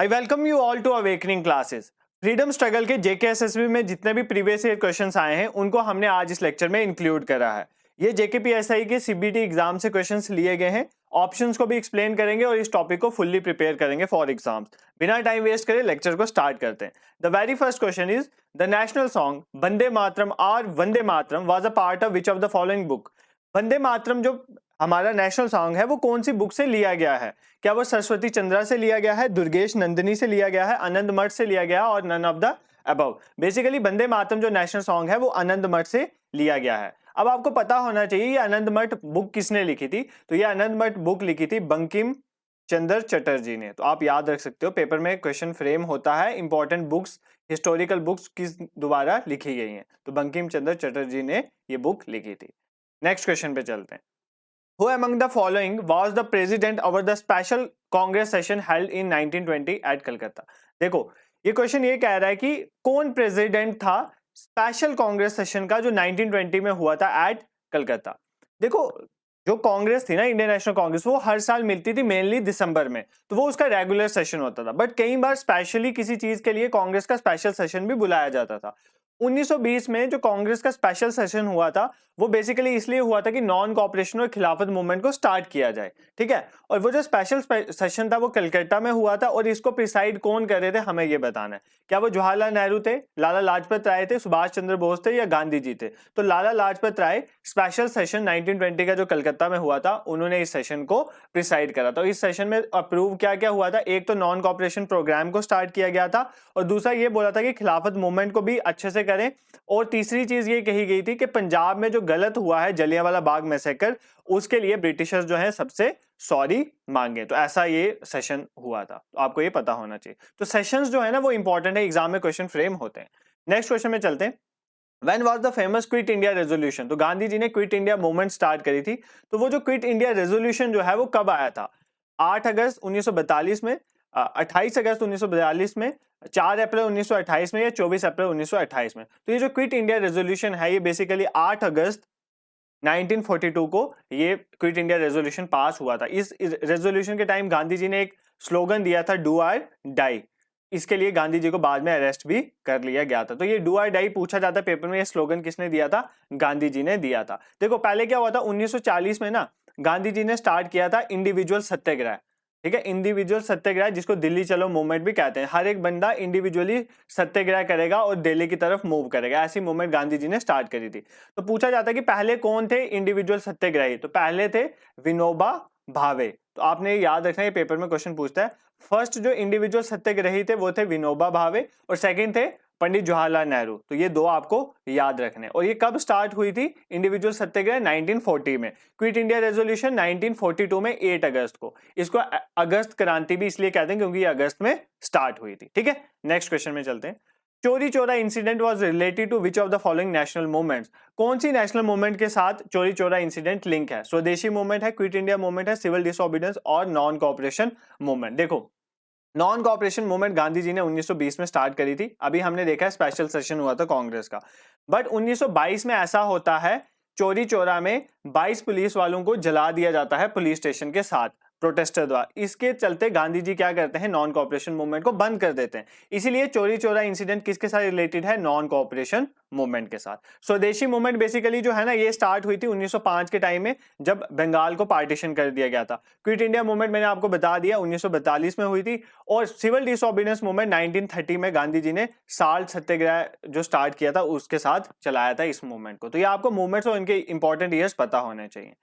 I welcome you all to awakening classes. Freedom struggle के JKSSB में जितने भी प्रीवियस ईयर क्वेश्चंस आए हैं उनको हमने आज इस लेक्चर में इंक्लूड करा है। ये जेकेपीएसआई के सीबीटी एग्जाम से क्वेश्चंस लिए गए हैं। ऑप्शंस को भी एक्सप्लेन करेंगे और इस टॉपिक को फुल्ली प्रिपेयर करेंगे फॉर एग्जाम्स। बिना टाइम वेस्ट करे लेक्चर को स्टार्ट करते हैं। The very first question is the national song Vande Mataram और Vande Mataram was a part of which of the following book. Vande Mataram जो हमारा नेशनल सॉन्ग है वो कौन सी बुक से लिया गया है? क्या वो सरस्वती चंद्रा से लिया गया है, दुर्गेश नंदिनी से लिया गया है, आनंद मठ से लिया गया है और none of the above. Basically Vande Mataram जो नेशनल सॉन्ग है वो आनंद मठ से लिया गया है। अब आपको पता होना चाहिए ये आनंद मठ बुक किसने लिखी थी। तो ये आनंद मठ बुक लिखी थी बंकिम चंद्र चटर्जी ने। तो आप याद रख सकते हो, पेपर में क्वेश्चन फ्रेम होता है इंपॉर्टेंट बुक्स, हिस्टोरिकल बुक्स किस द्वारा लिखी गई हैं। तो बंकिम चंद्र चटर्जी ने ये बुक लिखी थी। नेक्स्ट क्वेश्चन पे चलते हैं। Who among the following was the president over the special Congress session held in 1920 at Calcutta? देखो ये क्वेश्चन ये कह रहा है कि कौन प्रेसिडेंट था स्पेशल कांग्रेस सेशन का जो 1920 में हुआ था एट कलकत्ता। देखो जो कांग्रेस थी ना, इंडियन नेशनल कांग्रेस, वो हर साल मिलती थी मेनली दिसंबर में, तो वो उसका रेगुलर सेशन होता था। बट कई बार स्पेशली किसी चीज के लिए कांग्रेस का स्पेशल सेशन भी बुलाया जाता था। 1920 में जो कांग्रेस का स्पेशल सेशन हुआ था वो बेसिकली इसलिए हुआ था कि नॉन कॉपरेशन और खिलाफत मूवमेंट को स्टार्ट किया जाए, ठीक है। और वो जो स्पेशल सेशन था वो कलकत्ता में हुआ था और इसको प्रिसाइड कौन कर रहे थे हमें ये बताना है। क्या वो जवाहरलाल नेहरू थे, लाला लाजपत राय थे, सुभाष चंद्र बोस थे या गांधी जी थे? तो लाला लाजपत राय स्पेशल सेशन 1920 का जो कलकत्ता में हुआ था उन्होंने इस सेशन को प्रिसाइड करा। तो इस सेशन में अप्रूव क्या क्या हुआ था? एक तो नॉन कॉपरेशन प्रोग्राम को स्टार्ट किया गया था और दूसरा ये बोला था कि खिलाफत मूवमेंट को भी अच्छे से करें। और तीसरी चीज ये कही गई थी कि पंजाब में जो गलत हुआ है जलियांवाला बाग मैसेकर, उसके लिए ब्रिटिशर्स जो है सबसे सॉरी मांगे। तो ऐसा ये सेशन हुआ था, तो आपको ये पता होना चाहिए। तो सेशंस जो है ना वो इंपॉर्टेंट है, एग्जाम में क्वेश्चन फ्रेम होते हैं। नेक्स्ट क्वेश्चन में चलते हैं। When was the famous quit India resolution? तो गांधी जी ने क्विट इंडिया मूवमेंट स्टार्ट करी थी। तो वो जो क्विट इंडिया रेजोल्यूशन जो है वो कब आया था? 8 अगस्त 1942 में, 28 अगस्त 1942 में, 4 अप्रैल 1928 में या 24 अप्रैल 1928 में। तो ये जो क्विट इंडिया रेजोल्यूशन है ये बेसिकली 8 अगस्त 1942 को ये क्विट इंडिया रेजोल्यूशन पास हुआ था। इस रेजोल्यूशन के टाइम गांधी जी ने एक स्लोगन दिया था, डू और डाई। इसके लिए गांधी जी को बाद में अरेस्ट भी कर लिया गया था। तो ये डू और डाई पूछा जाता है पेपर में, ये स्लोगन किसने दिया था? गांधी जी ने दिया था। देखो पहले क्या हुआ था, 1940 में ना गांधी जी ने स्टार्ट किया था इंडिविजुअल सत्याग्रह, ठीक है। इंडिविजुअल सत्याग्रह जिसको दिल्ली चलो मूवमेंट भी कहते हैं। हर एक बंदा इंडिविजुअली सत्याग्रह करेगा और दिल्ली की तरफ मूव करेगा, ऐसी मूवमेंट गांधी जी ने स्टार्ट करी थी। तो पूछा जाता है कि पहले कौन थे इंडिविजुअल सत्याग्रही? तो पहले थे विनोबा भावे। तो आपने याद रखना, ये पेपर में क्वेश्चन पूछता है। फर्स्ट जो इंडिविजुअल सत्याग्रही थे वो थे विनोबा भावे और सेकंड थे पंडित जवाहरलाल नेहरू। तो ये दो आपको याद रखने। और ये कब स्टार्ट हुई थी इंडिविजुअल सत्याग्रह? 1940 में। क्विट इंडिया रेजोल्यूशन 1942 में 8 अगस्त को। इसको अगस्त क्रांति भी इसलिए कहते हैं क्योंकि ये अगस्त में स्टार्ट हुई थी, ठीक है। नेक्स्ट क्वेश्चन में चलते हैं। Chauri Chaura incident was related to which of the following national movements? कौन सी नेशनल मूवमेंट के साथ चोरी चोरा इंसिडेंट लिंक है? स्वदेशी मूवमेंट है, क्विट इंडिया मूवमेंट है, सिविल डिसोबीडियंस और नॉन कॉपरेशन मूवमेंट। देखो non cooperation movement Gandhi ji ने 1920 में स्टार्ट करी थी। अभी हमने देखा है स्पेशल सेशन हुआ था कांग्रेस का। बट 1922 में ऐसा होता है, चोरी चोरा में 22 पुलिस वालों को जला दिया जाता है पुलिस स्टेशन के साथ प्रोटेस्टर द्वारा। इसके चलते गांधी जी क्या करते हैं, नॉन कॉपरेशन मूवमेंट को बंद कर देते हैं। इसीलिए चोरी चोरा इंसिडेंट किसके साथ रिलेटेड है? नॉन कॉपरेशन मूवमेंट के साथ। स्वदेशी मूवमेंट बेसिकली जो है ना ये स्टार्ट हुई थी 1905 के टाइम में जब बंगाल को पार्टीशन कर दिया गया था। क्विट इंडिया मूवमेंट मैंने आपको बता दिया 1942 में हुई थी। और सिविल डिसोबीडियंस मूवमेंट 1930 में गांधी जी ने साल्ट सत्याग्रह जो स्टार्ट किया था उसके साथ चलाया था इस मूवमेंट को। तो ये आपको मूवमेंट्स और इनके इंपॉर्टेंट ईयर्स पता होने चाहिए।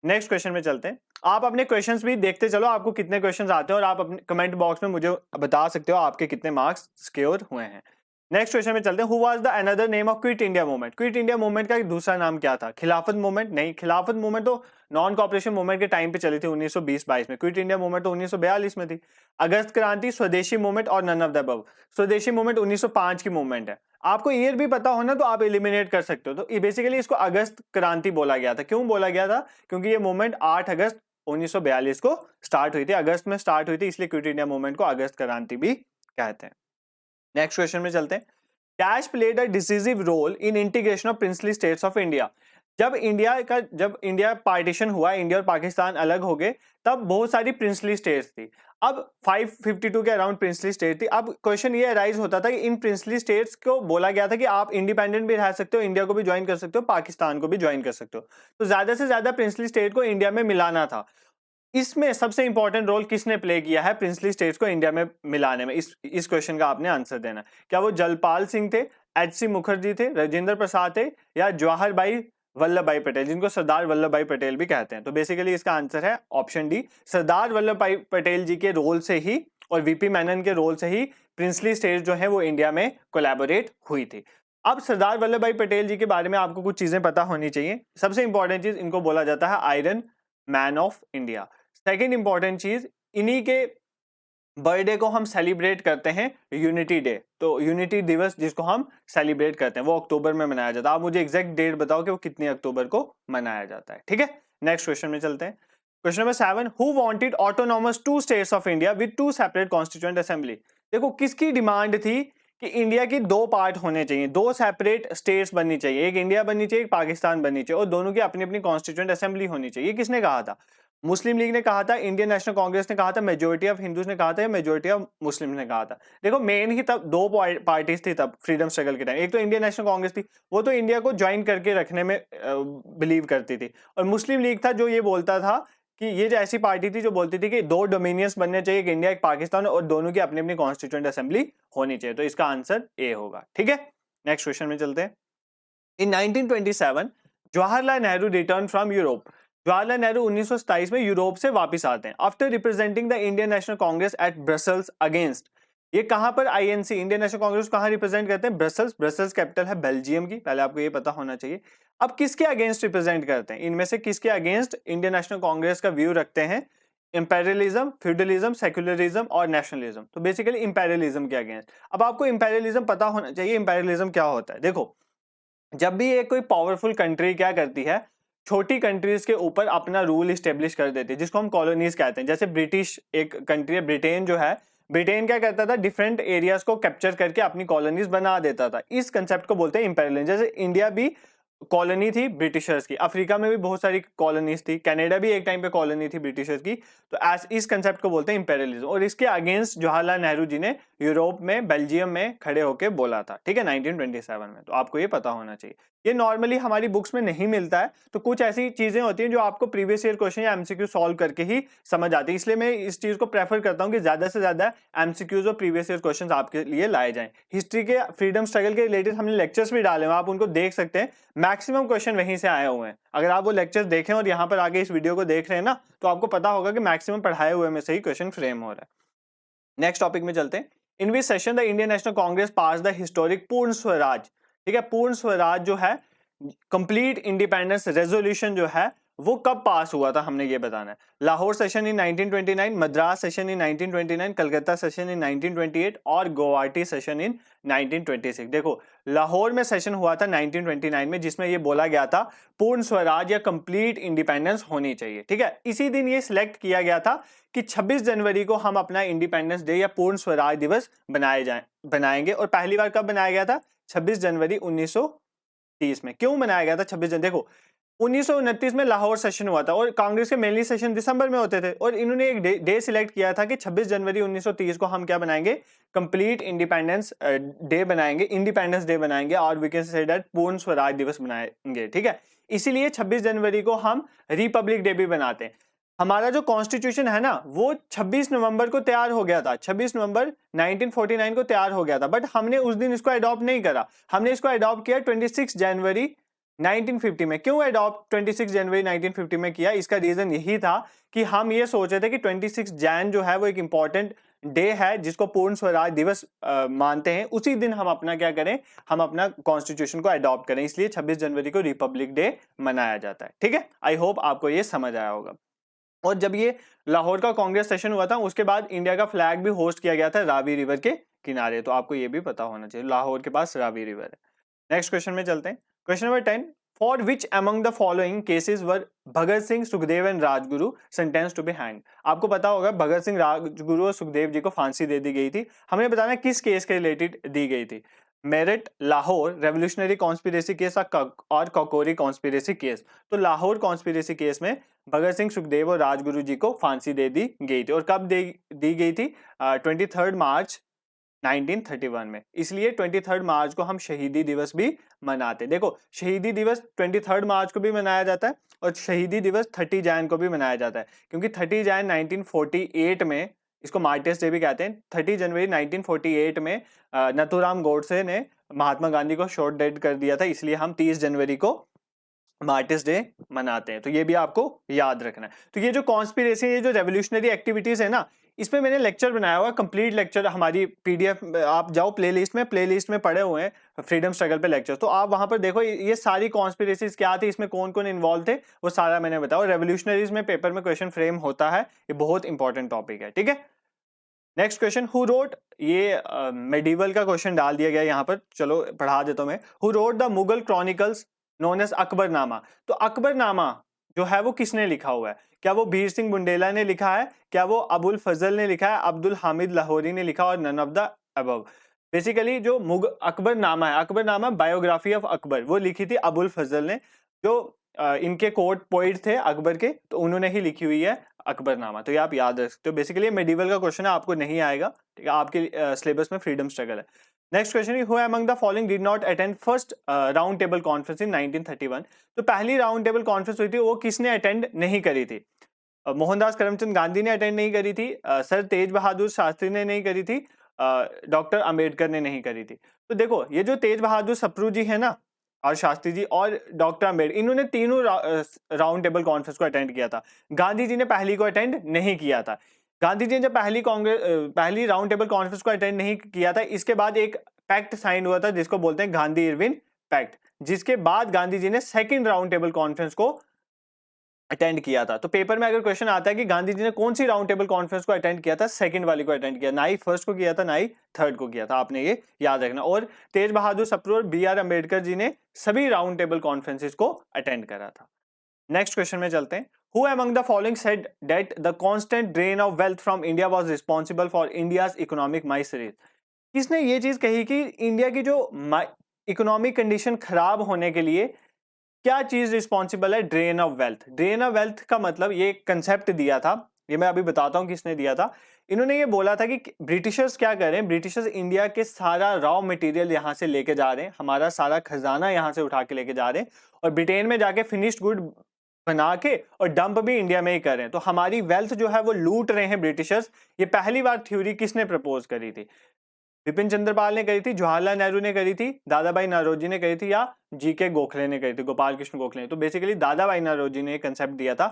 नेक्स्ट क्वेश्चन में चलते हैं। आप अपने क्वेश्चंस भी देखते चलो, आपको कितने क्वेश्चंस आते हैं और आप अपने कमेंट बॉक्स में मुझे बता सकते हो आपके कितने मार्क्स सिक्योर हुए हैं। नेक्स्ट क्वेश्चन में चलते हैं। Who was the another name of quit India movement? Quit India movement का दूसरा नाम क्या था? खिलाफत मूवमेंट? नहीं, खिलाफत मूवमेंट तो नॉन कॉपरेशन मूवमेंट के टाइम पे चली थी 1920-22 में। क्विट इंडिया मूवमेंट तो 1942 में थी। अगस्त क्रांति, स्वदेशी मूवमेंट और नन ऑफ द अबव। स्वदेशी मूवमेंट 1905 की मूवमेंट है। आपको ईयर भी पता होना तो आप एलिमिनेट कर सकते हो। तो बेसिकली इसको अगस्त क्रांति बोला गया था। क्यों बोला गया था? क्योंकि ये मूवमेंट 8 अगस्त 1942 को स्टार्ट हुई थी, अगस्त में स्टार्ट हुई थी, इसलिए क्विट इंडिया मूवमेंट को अगस्त क्रांति भी कहते हैं। नेक्स्ट क्वेश्चन में चलते हैं। Dash played a decisive role in integration of princely states of India? जब इंडिया पार्टीशन हुआ, इंडिया और पाकिस्तान अलग हो गए, तब बहुत सारी प्रिंसली स्टेट्स थी। अब 552 के अराउंड प्रिंसली स्टेट थी। अब क्वेश्चन ये अराइज होता था कि इन प्रिंसली स्टेट्स को बोला गया था कि आप इंडिपेंडेंट भी रह सकते हो, इंडिया को भी ज्वाइन कर सकते हो, पाकिस्तान को भी ज्वाइन कर सकते हो। तो ज्यादा से ज्यादा प्रिंसली स्टेट को इंडिया में मिलाना था। इसमें सबसे इंपॉर्टेंट रोल किसने प्ले किया है प्रिंसली स्टेट्स को इंडिया में मिलाने में? इस क्वेश्चन का आपने आंसर देना। क्या वो जलपाल सिंह थे, एच.सी. मुखर्जी थे, राजेंद्र प्रसाद थे, या जवाहर भाई वल्लभ भाई पटेल, जिनको सरदार वल्लभ भाई पटेल भी कहते हैं? तो बेसिकली इसका आंसर है ऑप्शन डी, सरदार वल्लभ भाई पटेल जी के रोल से ही और वीपी मेनन के रोल से ही प्रिंसली स्टेट्स जो है वो इंडिया में कोलैबोरेट हुई थी। अब सरदार वल्लभ भाई पटेल जी के बारे में आपको कुछ चीजें पता होनी चाहिए। सबसे इंपॉर्टेंट चीज, इनको बोला जाता है iron man of India. Second important चीज, इन्हीं के बर्थडे को हम सेलिब्रेट करते हैं यूनिटी डे। तो यूनिटी दिवस जिसको हम सेलिब्रेट करते हैं वो अक्टूबर में मनाया जाता है। आप मुझे एग्जैक्ट डेट बताओ कि वो कितनी अक्टूबर को मनाया जाता है। ठीक है, नेक्स्ट क्वेश्चन में चलते हैं। Question number 7, who wanted autonomous two states of India with two separate constituent assembly? देखो किसकी डिमांड थी कि इंडिया की दो पार्ट होने चाहिए, दो सेपरेट स्टेट्स बननी चाहिए, एक इंडिया बननी चाहिए, एक पाकिस्तान बननी चाहिए, और दोनों की अपनी अपनी कॉन्स्टिट्यूएंट असेंबली होनी चाहिए। किसने कहा था? मुस्लिम लीग ने कहा था, इंडियन नेशनल कांग्रेस ने कहा था, मेजोरिटी ऑफ हिंदूज ने कहा था, या मेजोरिटी ऑफ मुस्लिम ने कहा था? देखो मेन ही तब दो पार्टीज थी तब फ्रीडम स्ट्रगल के टाइम। एक तो इंडियन नेशनल कांग्रेस थी, वो तो इंडिया को ज्वाइन करके रखने में बिलीव करती थी, और मुस्लिम लीग था जो ये बोलता था कि ये जो ऐसी पार्टी थी जो बोलती थी कि दो डोमिनियंस बनने चाहिए, एक इंडिया एक पाकिस्तान, और दोनों की अपनी अपनी कॉन्स्टिट्यूएंट असेंबली होनी चाहिए। तो इसका आंसर ए होगा। ठीक है, नेक्स्ट क्वेश्चन में चलते हैं। In 1927 Jawaharlal Nehru return from Europe. Jawaharlal Nehru 1927 में यूरोप से वापस आते हैं। After representing the Indian National Congress at Brussels against, ये कहां पर आईएनसी इंडियन नेशनल कांग्रेस कहां रिप्रेजेंट करते हैं? ब्रसल्स। ब्रसल्स कैपिटल है बेल्जियम की, पहले आपको ये पता होना चाहिए। अब किसके अगेंस्ट रिप्रेजेंट करते हैं? इनमें से किसके अगेंस्ट इंडियन नेशनल कांग्रेस का व्यू रखते हैं? इंपेरियलिज्म, फ्यूडलिज्म, सेक्युलरिज्म और नेशनलिज्म। तो बेसिकली इंपेरियलिज्म के अगेंस्ट। अब आपको इंपेरियलिज्म पता होना चाहिए, इंपेरियलिज्म क्या होता है। देखो जब भी एक कोई पावरफुल कंट्री क्या करती है, छोटी कंट्रीज के ऊपर अपना रूल स्टेब्लिश कर देती है, जिसको हम कॉलोनीज कहते हैं। जैसे ब्रिटिश एक कंट्री है, ब्रिटेन जो है, ब्रिटेन क्या करता था, डिफरेंट एरियाज को कैप्चर करके अपनी कॉलोनीज बना देता था। इस कंसेप्ट को बोलते हैं इंपेरियलिज्म। जैसे इंडिया भी कॉलोनी थी ब्रिटिशर्स की, अफ्रीका में भी बहुत सारी कॉलोनीज थी, कनाडा भी एक टाइम पे कॉलोनी थी ब्रिटिशर्स की। तो इस कंसेप्ट को बोलते हैं इंपेरियलिज्म, और इसके अगेंस्ट जवाहरलाल नेहरू जी ने यूरोप में बेल्जियम में खड़े होकर बोला था। ठीक है, 1927 में। तो आपको ये पता होना चाहिए। ये नॉर्मली हमारी बुक्स में नहीं मिलता है, तो कुछ ऐसी चीजें होती हैं जो आपको प्रीवियस ईयर क्वेश्चन या एमसीक्यू सॉल्व करके ही समझ आती है। इसलिए मैं इस चीज को प्रेफर करता हूं कि ज्यादा से ज्यादा एमसीक्यूज और प्रीवियस ईयर क्वेश्चंस आपके लिए लाए जाएं। हिस्ट्री के फ्रीडम स्ट्रगल के रिलेटेड हमने लेक्चर्स भी डाले हैं, आप उनको देख सकते हैं। मैक्सिमम क्वेश्चन वहीं से आए हुए हैं। अगर आप वो लेक्चर्स देखें और यहाँ पर आगे इस वीडियो को देख रहे हैं ना, तो आपको पता होगा कि मैक्सिमम पढ़ाए हुए में से ही क्वेश्चन फ्रेम हो रहा है। नेक्स्ट टॉपिक में चलते हैं। In which session the Indian National Congress pass the historic Purna Swaraj. ठीक है, पूर्ण स्वराज जो है, कंप्लीट इंडिपेंडेंस रेजोल्यूशन जो है, वो कब पास हुआ था, हमने ये बताना है। Lahore session in 1929, Madras session in 1929, Calcutta session in 1928 और गुवाहाटी सेशन इन 1926। देखो लाहौर में सेशन हुआ था 1929 में, जिसमें ये बोला गया था पूर्ण स्वराज या कंप्लीट इंडिपेंडेंस होनी चाहिए। ठीक है, इसी दिन ये सिलेक्ट किया गया था कि 26 जनवरी को हम अपना इंडिपेंडेंस डे या पूर्ण स्वराज दिवस बनाएंगे। और पहली बार कब बनाया गया था? 26 जनवरी 1930 में। क्यों बनाया गया था 26 जनवरी? देखो 1929 में लाहौर सेशन हुआ था, और कांग्रेस के मेनली सेशन दिसंबर में होते थे, और इन्होंने एक डे सिलेक्ट किया था कि 26 जनवरी 1930 को हम क्या बनाएंगे? कंप्लीट इंडिपेंडेंस डे बनाएंगे, इंडिपेंडेंस डे बनाएंगे, और वी कैन से दैट पूर्ण स्वराज दिवस बनाएंगे। ठीक है, इसीलिए 26 जनवरी को हम रिपब्लिक डे भी बनाते हैं। हमारा जो कॉन्स्टिट्यूशन है ना, वो 26 नवंबर को तैयार हो गया था, 26 नवंबर 1949 को तैयार हो गया था, बट हमने उस दिन इसको अडॉप्ट नहीं करा। हमने इसको अडॉप्ट किया 26 जनवरी 1950 में। क्यों अडॉप्ट 26 जनवरी 1950 में किया? इसका रीजन यही था कि हम ये सोच रहे थे कि 26 जैन जो है वो एक इंपॉर्टेंट डे है, जिसको पूर्ण स्वराज दिवस मानते हैं। उसी दिन हम अपना क्या करें, हम अपना कॉन्स्टिट्यूशन को अडॉप्ट करें, इसलिए 26 जनवरी को रिपब्लिक डे मनाया जाता है। ठीक है, आई होप आपको ये समझ आया होगा। और जब ये लाहौर का कांग्रेस सेशन हुआ था, उसके बाद इंडिया का फ्लैग भी होस्ट किया गया था रावी रिवर के किनारे। तो आपको ये भी पता होना चाहिए, लाहौर के पास रावी रिवर है। नेक्स्ट क्वेश्चन में चलते हैं। Question number 10, for which among the following cases were Bhagat Singh, Sukhdev and Rajguru sentence to be hang? आपको पता होगा भगत सिंह, राजगुरु और सुखदेव जी को फांसी दे दी गई थी। हमने बताना किस केस के रिलेटेड दी गई थी। Meerut, Lahore revolutionary conspiracy case और ककोरी कॉन्स्पिरेसी केस। तो लाहौर कॉन्स्पिरेसी केस में भगत सिंह, सुखदेव और राजगुरु जी को फांसी दे दी गई थी। और कब दी गई थी? 23 मार्च 1931 में। इसलिए 23 मार्च को हम शहीदी दिवस भी मनाते हैं। देखो, शहीदी दिवस 23 मार्च को भी मनाया जाता है और शहीदी दिवस 30 जैन को भी मनाया जाता है, क्योंकि 30 जैन 1948 में, इसको मार्टियर्स डे भी कहते हैं, 30 जनवरी 1948 में नथुराम गोडसे ने महात्मा गांधी को शॉट डेड कर दिया था, इसलिए हम 30 जनवरी को मार्टियर्स डे मनाते हैं। तो ये भी आपको याद रखना है। तो ये जो कॉन्स्पिरेसी, ये जो रेवोल्यूशनरी एक्टिविटीज है ना, इसमें मैंने लेक्चर बनाया हुआ, कंप्लीट लेक्चर हमारी पीडीएफ, आप जाओ प्लेलिस्ट में पड़े हुए हैं फ्रीडम स्ट्रगल पे लेक्चर, तो आप वहां पर देखो ये सारी कॉन्स्पिरेसीज क्या थी, इसमें कौन कौन इन्वॉल्व थे, वो सारा मैंने बताया। रेवोल्यूशनरीज में पेपर में क्वेश्चन फ्रेम होता है, ये बहुत इंपॉर्टेंट टॉपिक है, ठीक है। नेक्स्ट क्वेश्चन, हु रोट, ये मेडिवल का क्वेश्चन डाल दिया गया यहाँ पर, चलो पढ़ा देता हूं मैं। Who wrote the Mughal chronicles known as Akbarnama. तो अकबरनामा जो है वो किसने लिखा हुआ है? क्या वो वीर सिंह बुंडेला ने लिखा है? क्या वो अबुल फजल ने लिखा है? अब्दुल हामिद लाहौरी ने लिखा? और none of the above. Basically जो अकबरनामा है, अकबरनामा बायोग्राफी ऑफ अकबर, वो लिखी थी अबुल फजल ने, जो इनके कोर्ट पोइट थे अकबर के, तो उन्होंने ही लिखी हुई है अकबरनामा। तो ये आप याद रख सकते हो। बेसिकली मेडिवल का क्वेश्चन है, आपको नहीं आएगा, ठीक है, आपके सिलेबस में फ्रीडम स्ट्रगल है। Next question, who among the following did not attend first round table conference in 1931। तो पहली राउंड टेबल कॉन्फ्रेंस हुई थी, वो किसने अटेंड नहीं करी थी? मोहनदास करमचंद गांधी ने अटेंड नहीं करी थी, सर तेज बहादुर शास्त्री ने नहीं करी थी, डॉक्टर अंबेडकर ने नहीं करी थी। तो देखो, ये जो तेज बहादुर सप्रू जी है ना, और शास्त्री जी और डॉक्टर अंबेडकर, इन्होंने तीनों राउंड टेबल कॉन्फ्रेंस को अटेंड किया था। गांधी जी ने पहली को अटेंड नहीं किया था। गांधी जी ने जब पहली राउंड टेबल कॉन्फ्रेंस को अटेंड नहीं किया था, इसके बाद एक पैक्ट साइन हुआ था जिसको बोलते हैं गांधी इरविन पैक्ट, जिसके बाद गांधी जी ने सेकंड राउंड टेबल कॉन्फ्रेंस को अटेंड किया था। तो पेपर में अगर क्वेश्चन आता है कि गांधी जी ने कौन सी राउंड टेबल कॉन्फ्रेंस को अटेंड किया था, सेकंड वाली को अटेंड किया, ना ही फर्स्ट को किया था, ना ही थर्ड को किया था, आपने ये याद रखना। और तेज बहादुर सप्रू और बी आर अम्बेडकर जी ने सभी राउंड टेबल कॉन्फ्रेंसिस को अटेंड करा था। नेक्स्ट क्वेश्चन में चलते हैं। Who among the following said that the constant drain of wealth from India was responsible for India's economic misery? किसने ये चीज कही कि इंडिया की जो इकोनॉमिक कंडीशन खराब होने के लिए क्या चीज रिस्पॉन्सिबल है? Drain of wealth. Drain of wealth का मतलब, ये कंसेप्ट दिया था, ये मैं अभी बताता हूं किसने दिया था। इन्होंने ये बोला था कि ब्रिटिशर्स क्या कर रहे हैं, ब्रिटिशर्स इंडिया के सारा रॉ मटेरियल यहां से लेके जा रहे हैं, हमारा सारा खजाना यहां से उठा के लेके जा रहे हैं, और ब्रिटेन में जाके फिनिश्ड गुड बना के और डंप भी इंडिया में ही कर रहे हैं। तो हमारी वेल्थ जो है वो लूट रहे हैं ब्रिटिशर्स। ये पहली बार थ्योरी किसने प्रपोज करी थी? विपिन चंद्रपाल ने करी थी, जवाहरलाल नेहरू ने करी थी, दादा भाई नौरोजी ने करी थी, या जीके गोखले ने करी थी, गोपाल कृष्ण गोखले ने। तो बेसिकली दादा भाई नौरोजी ने कंसेप्ट दिया था।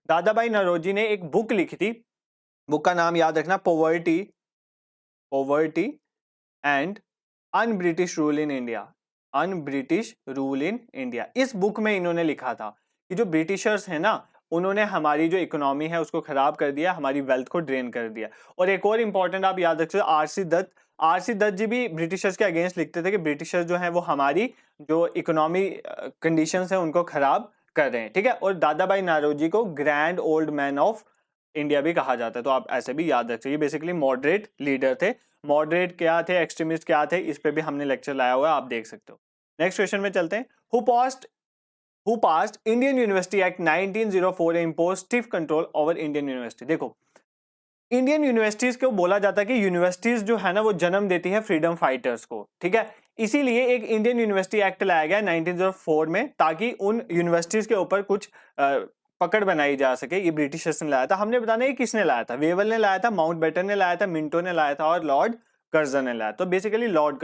दादा भाई नौरोजी ने एक बुक लिखी थी, बुक का नाम याद रखना, poverty and un British rule in India, un British rule in India. इस बुक में इन्होंने लिखा था कि जो ब्रिटिशर्स है ना, उन्होंने हमारी जो इकोनॉमी है उसको खराब कर दिया, हमारी वेल्थ को ड्रेन कर दिया। और एक और इंपॉर्टेंट आप याद रख सकते हो, आरसी दत्त जी भी ब्रिटिशर्स के अगेंस्ट लिखते थे कि ब्रिटिशर्स जो हैं वो हमारी जो इकोनॉमी कंडीशंस है उनको खराब कर रहे हैं, ठीक है। और दादा भाई नौरोजी को grand old man of India भी कहा जाता है, तो आप ऐसे भी याद रख सकते। ये बेसिकली मॉडरेट लीडर थे। मॉडरेट क्या थे, एक्सट्रीमिस्ट क्या थे, इस पे भी हमने लेक्चर लाया हुआ है, आप देख सकते हो। नेक्स्ट क्वेश्चन में चलते हैं। Who passed Indian university act 1904 and impose stiff control over Indian university. देखो, इंडियन यूनिवर्सिटीज को बोला जाता है कि यूनिवर्सिटीज जो है ना वो जन्म देती है फ्रीडम फाइटर्स को, ठीक है। इसीलिए एक इंडियन यूनिवर्सिटी एक्ट लाया गया 1904 में, ताकि उन यूनिवर्सिटीज के ऊपर कुछ पकड़ बनाई जा सके। ये ब्रिटिशर्स ने लाया था। हमने बताना ये किसने लाया था? वेवल ने लाया था, माउंटबेटन ने लाया था, मिंटो ने लाया था, और लॉर्ड कर्जन ने लाया। तो बेसिकली लॉर्ड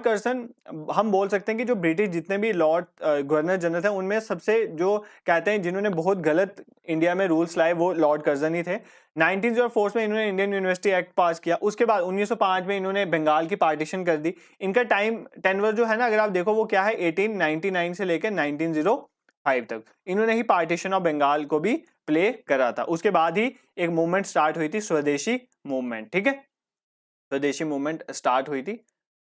कर्जन हम बोल सकते हैं कि जो ब्रिटिश जितने भी लॉर्ड गवर्नर जनरल थे, उनमें सबसे जो कहते हैं जिन्होंने बहुत गलत इंडिया में रूल्स लाए, वो लॉर्ड कर्जन ही थे। 1904 में इन्होंने इंडियन यूनिवर्सिटी एक्ट पास किया। उसके बाद 1905 में इन्होंने बंगाल की पार्टीशन कर दी। इनका टाइम टेनवर जो है ना, अगर आप देखो वो क्या है, 1899 से लेकर 1905 तक इन्होंने ही पार्टीशन ऑफ बंगाल को भी प्ले करा था। उसके बाद ही एक मूवमेंट स्टार्ट हुई थी, स्वदेशी मूवमेंट, ठीक है। स्वदेशी मूवमेंट स्टार्ट हुई थी,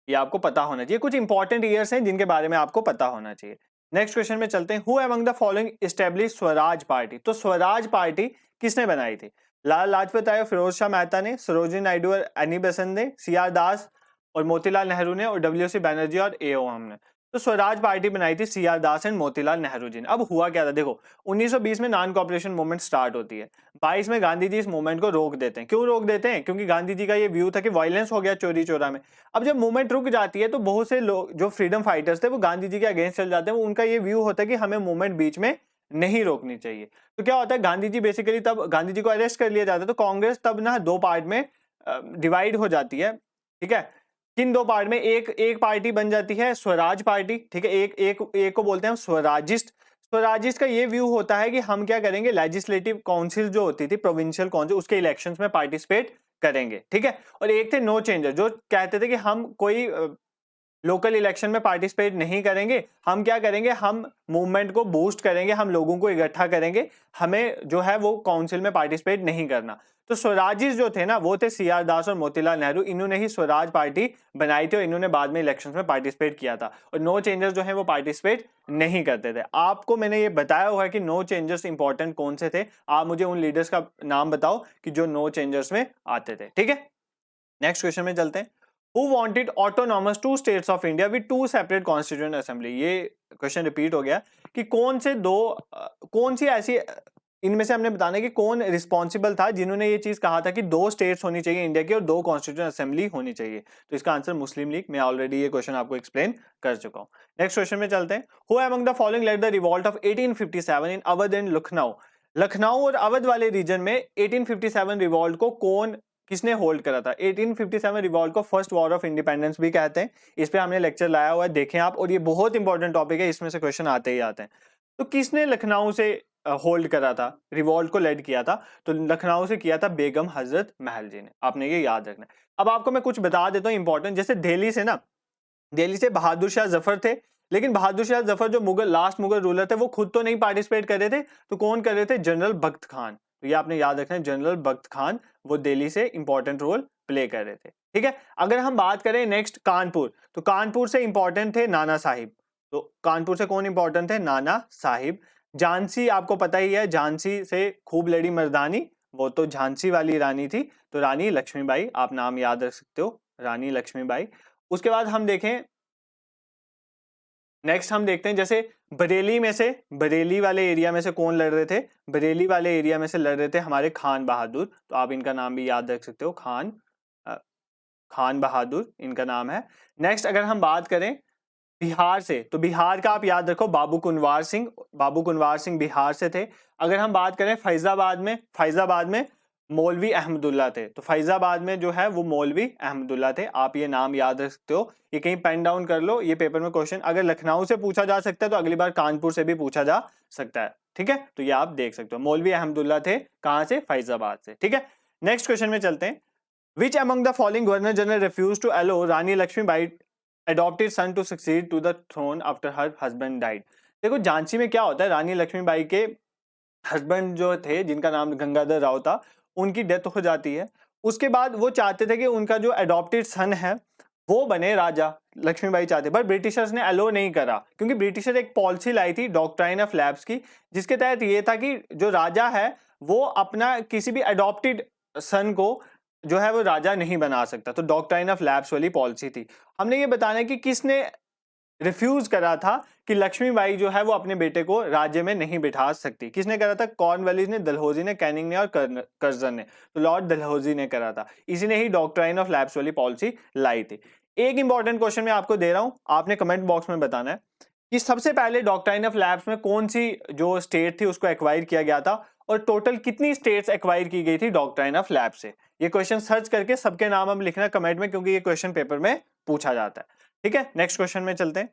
ये आपको पता होना चाहिए। कुछ इंपॉर्टेंट ईयर्स हैं जिनके बारे में आपको पता होना चाहिए। नेक्स्ट क्वेश्चन में चलते हैं। Who among the following establish Swaraj party. तो स्वराज पार्टी किसने बनाई थी? लाला लाजपत राय और फिरोज शाह मेहता ने, सरोजिनी नायडू और एनी बेसेंट ने, सी आर दास और मोतीलाल नेहरू ने, और WC बैनर्जी और AO हमने। तो स्वराज पार्टी बनाई थी CR दास एंड मोतीलाल नेहरू जी ने। अब हुआ क्या था, देखो 1920 में नॉन कॉपरेशन मूवमेंट स्टार्ट होती है, 22 में गांधी जी इस मूवमेंट को रोक देते हैं। क्यों रोक देते हैं? क्योंकि गांधी जी का ये व्यू था कि वायलेंस हो गया चोरी चोरा में। अब जब मूवमेंट रुक जाती है तो बहुत से लोग जो फ्रीडम फाइटर्स थे वो गांधी जी के अगेंस्ट चल जाते हैं। उनका ये व्यू होता है कि हमें मूवमेंट बीच में नहीं रोकनी चाहिए। तो क्या होता है, गांधी जी बेसिकली, तब गांधी जी को अरेस्ट कर लिया जाता है। तो कांग्रेस तब ना दो पार्ट में डिवाइड हो जाती है। ठीक है, किन दो पार्ट में? एक पार्टी बन जाती है स्वराज पार्टी। ठीक है, एक को बोलते हैं स्वराजिस्ट। स्वराजिस्ट का ये व्यू होता है कि हम क्या करेंगे, लेजिस्लेटिव काउंसिल जो होती थी, प्रोविंशियल काउंसिल, उसके इलेक्शंस में पार्टिसिपेट करेंगे। ठीक है, और एक थे नो चेंजर, जो कहते थे कि हम कोई लोकल इलेक्शन में पार्टिसिपेट नहीं करेंगे, हम क्या करेंगे, हम मूवमेंट को बूस्ट करेंगे, हम लोगों को इकट्ठा करेंगे, हमें जो है वो काउंसिल में पार्टिसिपेट नहीं करना। तो स्वराजी जो थे ना, वो थे CR दास और मोतीलाल नेहरू। इन्होंने ही स्वराज पार्टी बनाई थी और इन्होंने बाद में इलेक्शंस में पार्टिसिपेट किया था। और नो चेंजर्स जो है वो पार्टिसिपेट नहीं करते थे। आपको मैंने ये बताया हुआ है कि नो चेंजर्स इंपॉर्टेंट कौन से थे। आप मुझे उन लीडर्स का नाम बताओ कि जो नो चेंजर्स में आते थे। ठीक है, नेक्स्ट क्वेश्चन में चलते हैं। Who wanted autonomous two states of India with two separate constituent assembly? ये क्वेश्चन रिपीट हो गया कि कौन से दो कौन सी ऐसी इनमें से हमने बताना है कि कौन रिस्पॉन्सिबल था जिन्होंने ये चीज कहा था कि दो स्टेट्स होनी चाहिए इंडिया की और दो कॉन्स्टिट्यूएंट असेंबली होनी चाहिए। तो इसका आंसर मुस्लिम लीग। मैं ऑलरेडी ये क्वेश्चन आपको एक्सप्लेन कर चुका हूं। नेक्स्ट क्वेश्चन में चलते हैं। Who among the following led the revolt of 1857 in Awadh and Lucknow? Lucknow और अवध वाले रीजन में 1857 रिवॉल्ट को किसने होल्ड करा था? 1857 रिवॉल्ट को फर्स्ट वॉर ऑफ इंडिपेंडेंस भी कहते हैं। इस पे हमने लेक्चर लाया हुआ है, देखें आप, और ये बहुत इंपॉर्टेंट टॉपिक है, इसमें से क्वेश्चन आते ही आते हैं। तो किसने लखनऊ से होल्ड करा था, रिवॉल्ट को लेड किया था? तो लखनऊ से किया था बेगम हजरत महल जी ने। आपने ये याद रखना है। अब आपको मैं कुछ बता देता हूँ इंपॉर्टेंट। जैसे दिल्ली से ना, दिल्ली से बहादुर शाह जफर थे, लेकिन बहादुर शाह जफर जो लास्ट मुगल रूलर थे, वो खुद तो नहीं पार्टिसिपेट कर रहे थे। तो कौन कर रहे थे? जनरल बख्त खान। तो ये आपने याद रखना है, जनरल बख्त खान वो दिल्ली से इंपॉर्टेंट रोल प्ले कर रहे थे। ठीक है, अगर हम बात करें नेक्स्ट कानपुर, तो कानपुर से इंपॉर्टेंट थे नाना साहिब। तो कानपुर से कौन इंपॉर्टेंट थे? नाना साहिब। झांसी आपको पता ही है, झांसी से खूब लड़ी मर्दानी, वो तो झांसी वाली रानी थी, तो रानी लक्ष्मीबाई। आप नाम याद रख सकते हो, रानी लक्ष्मीबाई। उसके बाद हम देखें, नेक्स्ट हम देखते हैं जैसे बरेली में से, बरेली वाले एरिया में से कौन लड़ रहे थे? बरेली वाले एरिया में से लड़ रहे थे हमारे खान बहादुर। तो आप इनका नाम भी याद रख सकते हो, खान बहादुर इनका नाम है। नेक्स्ट अगर हम बात करें बिहार से, तो बिहार का आप याद रखो बाबू कुनवार सिंह। बाबू कुनवार सिंह बिहार से थे। अगर हम बात करें फैजाबाद में मौलवी अहमदुल्ला थे। तो फैजाबाद में जो है वो मौलवी अहमदुल्ला थे। आप ये नाम याद रख सकते हो, ये कहीं पेन डाउन कर लो, ये पेपर में क्वेश्चन अगर लखनऊ से पूछा जा सकता है तो अगली बार कानपुर से भी पूछा जा सकता है। ठीक है, तो ये आप देख सकते हो, मौलवी अहमदुल्ला थे कहां से? फैजाबाद से। ठीक है, नेक्स्ट क्वेश्चन में चलते हैं। Which among the following Governor General refused to allow Rani Lakshmibai adopted son to succeed to the throne after her husband died? देखो झांसी में क्या होता है, रानी लक्ष्मीबाई के हस्बैंड जो थे जिनका नाम गंगाधर राव था, उनकी डेथ हो जाती है। उसके बाद वो चाहते थे कि उनका जो अडॉप्टेड सन है वो बने राजा। लक्ष्मीबाई चाहते, पर ब्रिटिशर्स ने अलो नहीं करा, क्योंकि ब्रिटिशर एक पॉलिसी लाई थी डॉक्ट्राइन ऑफ लैप्स की, जिसके तहत ये था कि जो राजा है वो अपना किसी भी अडॉप्टेड सन को जो है वो राजा नहीं बना सकता। तो डॉक्ट्राइन ऑफ लैप्स वाली पॉलिसी थी। हमने ये बताना है कि किसने रिफ्यूज करा था कि लक्ष्मीबाई जो है वो अपने बेटे को राज्य में नहीं बिठा सकती। किसने करा था? कॉर्नवालिस ने, डलहौजी ने, कैनिंग ने और कर्जन ने। तो लॉर्ड डलहौजी ने करा था। इसी ने ही डॉक्ट्राइन ऑफ लैप्स वाली पॉलिसी लाई थी। एक इंपॉर्टेंट क्वेश्चन मैं आपको दे रहा हूं, आपने कमेंट बॉक्स में बताना है कि सबसे पहले डॉक्ट्राइन ऑफ लैप्स में कौन सी जो स्टेट थी उसको एक्वायर किया गया था, और टोटल कितनी स्टेट्स एक्वायर की गई थी डॉक्ट्राइन ऑफ लैप्स से। ये क्वेश्चन सर्च करके सबके नाम हम लिखना कमेंट में, क्योंकि ये क्वेश्चन पेपर में पूछा जाता है। ठीक है, नेक्स्ट क्वेश्चन में चलते हैं।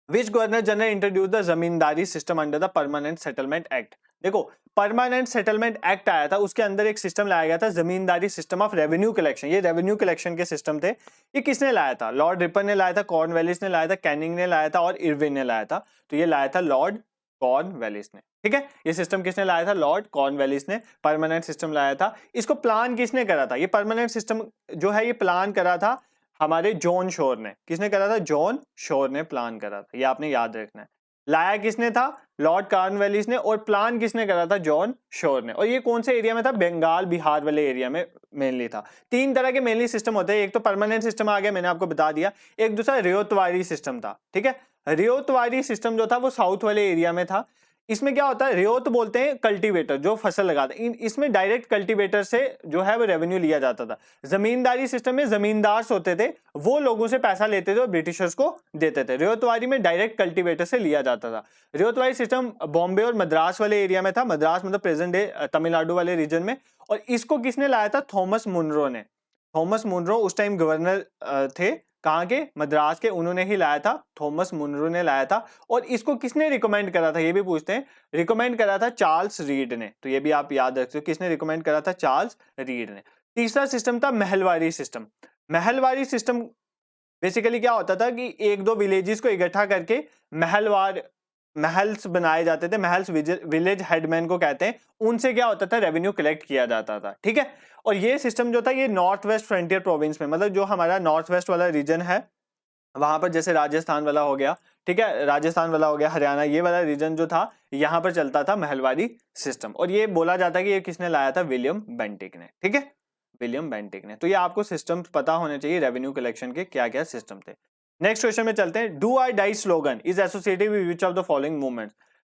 Which Governor General introduced the zamindari system under the permanent settlement act? देखो परमानेंट सेटलमेंट एक्ट आया था, उसके अंदर एक सिस्टम लाया गया था जमींदारी सिस्टम ऑफ रेवेन्यू कलेक्शन। ये रेवेन्यू कलेक्शन के सिस्टम थे। ये किसने लाया था? लॉर्ड रिपन ने लाया था, कॉर्नवालिस ने लाया था, कैनिंग ने लाया था और इरविन ने लाया था। तो ये लाया था लॉर्ड कॉर्नवालिस ने। ठीक है, ये सिस्टम किसने लाया था? लॉर्ड कॉर्नवालिस ने परमानेंट सिस्टम लाया था। इसको प्लान किसने करा था? ये परमानेंट सिस्टम जो है ये प्लान करा था हमारे जॉन शोर ने। किसने करा था? जॉन शोर ने प्लान करा था। ये आपने याद रखना है। लाया किसने था, लॉर्ड कॉर्नवालिस ने, और प्लान किसने करा था, जॉन शोर ने। और ये कौन से एरिया में था, बंगाल बिहार वाले एरिया में मेनली था। तीन तरह के मेनली सिस्टम होते हैं, एक तो परमानेंट सिस्टम आ गया, मैंने आपको बता दिया, एक दूसरा रियोतवारी सिस्टम था, ठीक है। रियोतवारी सिस्टम जो था वो साउथ वाले एरिया में था। इसमें क्या होता है, रियोत बोलते हैं कल्टीवेटर जो फसल लगाता है, इसमें डायरेक्ट कल्टीवेटर से जो है वो रेवेन्यू लिया जाता था। जमींदारी सिस्टम में जमींदार होते थे, वो लोगों से पैसा लेते थे और ब्रिटिशर्स को देते थे। रियोतवारी में डायरेक्ट कल्टीवेटर से लिया जाता था। रियोतवारी सिस्टम बॉम्बे और मद्रास वाले एरिया में था, मद्रास मतलब प्रेजेंट डे तमिलनाडु वाले रीजन में। और इसको किसने लाया था, थॉमस मुनरो ने। थॉमस मुनरो उस टाइम गवर्नर थे, कहाँ के, मद्रास के, उन्होंने ही लाया था, थॉमस मुनरो ने लाया था। और इसको किसने रिकमेंड करा था, ये भी पूछते हैं। रिकमेंड करा था चार्ल्स रीड ने, तो ये भी आप याद रखते हो, किसने रिकमेंड करा था, चार्ल्स रीड ने। तीसरा सिस्टम था Mahalwari system. Mahalwari system basically क्या होता था कि एक दो विलेजेस को इकट्ठा करके महल्स बनाए जाते थे, महल्स विलेज हेडमैन को कहते हैं, उनसे क्या होता था, रेवेन्यू कलेक्ट किया जाता था, ठीक है। और ये सिस्टम जो था ये नॉर्थ वेस्ट फ्रंटियर प्रोविंस में, मतलब जो हमारा नॉर्थ वेस्ट वाला रीजन है वहां पर, जैसे राजस्थान वाला हो गया, ठीक है, राजस्थान वाला हो गया, हरियाणा, ये वाला रीजन जो था यहाँ पर चलता था महलवारी सिस्टम। और ये बोला जाता है कि ये किसने लाया था, विलियम बेंटिक ने, ठीक है, विलियम बेंटिक ने। तो ये आपको सिस्टम पता होने चाहिए रेवेन्यू कलेक्शन के क्या क्या सिस्टम थे। नेक्स्ट क्वेश्चन में चलते हैं। Do or die slogan is associated with which of the following movements.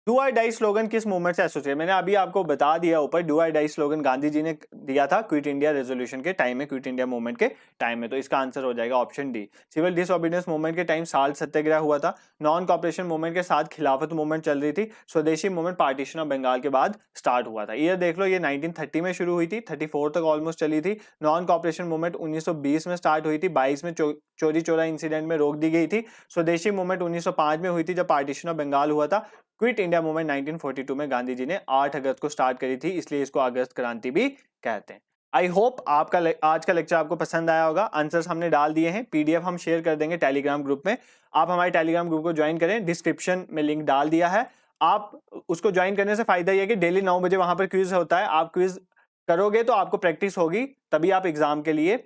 Do or die slogan किस मूवमेंट से एसोसिएट, मैंने अभी आपको बता दिया ऊपर, do or die slogan Gandhi ji ने दिया था क्विट इंडिया रेजोल्यूशन के टाइम में, क्विट इंडिया मूवमेंट के टाइम में। तो इसका आंसर हो जाएगा option D. Civil disobedience movement के टाइम साल्ट सत्याग्रह हुआ था। नॉन कॉपरेशन मूवमेंट के साथ खिलाफत मूवमेंट चल रही थी। स्वदेशी मूवमेंट पार्टीशन ऑफ बंगाल के बाद स्टार्ट हुआ था। ईयर देख लो, ये 1930 में शुरू हुई थी, 34 तक ऑलमोस्ट चली थी। नॉन कॉपरेशन मूवमेंट 1920 में स्टार्ट हुई थी, 22 में चोरी चोरा इंसिडेंट में रोक दी गई थी। स्वदेशी मूवमेंट 1905 में हुई थी जब पार्टीशन ऑफ बंगाल हुआ था। क्विट इंडिया मूवमेंट 1942 में गांधी जी ने 8 अगस्त को स्टार्ट करी थी, इसलिए इसको अगस्त क्रांति भी कहते हैं। आई होप आपका आज का लेक्चर आपको पसंद आया होगा। आंसर्स हमने डाल दिए हैं, पीडीएफ हम शेयर कर देंगे टेलीग्राम ग्रुप में। आप हमारे टेलीग्राम ग्रुप को ज्वाइन करें, डिस्क्रिप्शन में लिंक डाल दिया है। आप उसको ज्वाइन करने से फायदा यह है कि डेली 9 बजे वहां पर क्विज होता है, आप क्विज करोगे तो आपको प्रैक्टिस होगी, तभी आप एग्जाम के लिए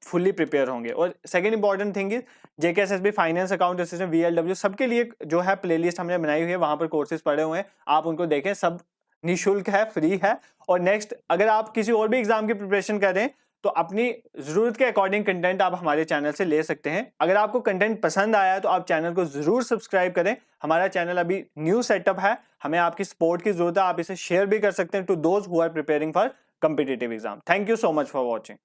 फुल्ली प्रिपेयर होंगे। और second important thing is JKSSB finance account assistant VLW सबके लिए जो है प्लेलिस्ट हमने बनाई हुई है, वहां पर कोर्सेज पड़े हुए हैं, आप उनको देखें, सब निःशुल्क है, फ्री है। और नेक्स्ट अगर आप किसी और भी एग्जाम की प्रिपरेशन कर रहे हैं तो अपनी जरूरत के अकॉर्डिंग कंटेंट आप हमारे चैनल से ले सकते हैं। अगर आपको कंटेंट पसंद आया है तो आप चैनल को जरूर सब्सक्राइब करें। हमारा चैनल अभी न्यू सेटअप है, हमें आपकी सपोर्ट की जरूरत है, आप इसे शेयर भी कर सकते हैं to those who are preparing for competitive exam. Thank you so much for watching.